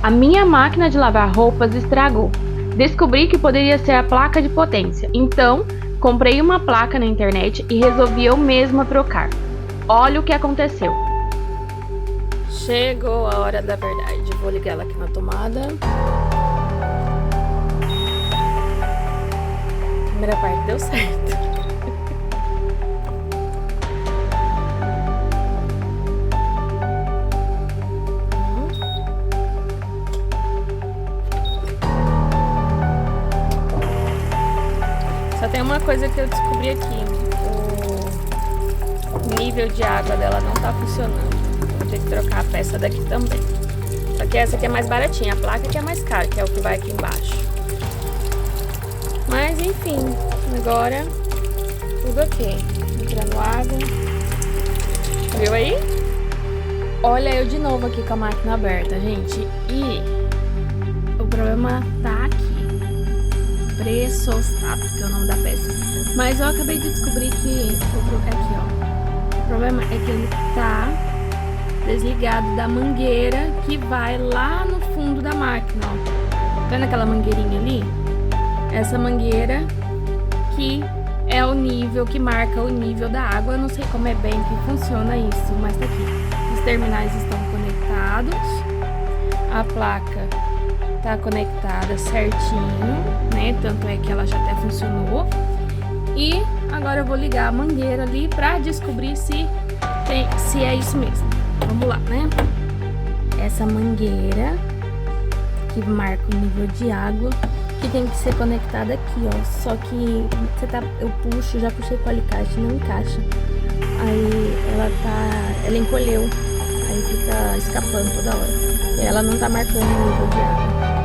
A minha máquina de lavar roupas estragou. Descobri que poderia ser a placa de potência. Então, comprei uma placa na internet e resolvi eu mesma trocar. Olha o que aconteceu. Chegou a hora da verdade. Vou ligar ela aqui na tomada. A primeira parte deu certo. Só tem uma coisa que eu descobri aqui. O nível de água dela não tá funcionando. Vou ter que trocar a peça daqui também. Só que essa aqui é mais baratinha, a placa que é mais cara, que é o que vai aqui embaixo. Mas enfim, agora tudo ok. Entrando água. Viu aí? Olha eu de novo aqui com a máquina aberta, gente. E o problema tá aqui. Pressostat, que é o nome da peça. Mas eu acabei de descobrir que aqui, ó. O problema é que ele tá desligado da mangueira que vai lá no fundo da máquina, ó. Tá vendo aquela mangueirinha ali? Essa mangueira que é o nível, que marca o nível da água. Eu não sei como é bem que funciona isso, mas tá aqui. Os terminais estão conectados. A placa tá conectada certinho, né? Tanto é que ela já até funcionou. E agora eu vou ligar a mangueira ali pra descobrir se é isso mesmo. Vamos lá, né? Essa mangueira que marca o nível de água, que tem que ser conectada aqui, ó. Só que eu puxo, já puxei com o alicate, não encaixa. Aí ela encolheu. Aí fica escapando toda hora. E ela não tá marcando o nível de água.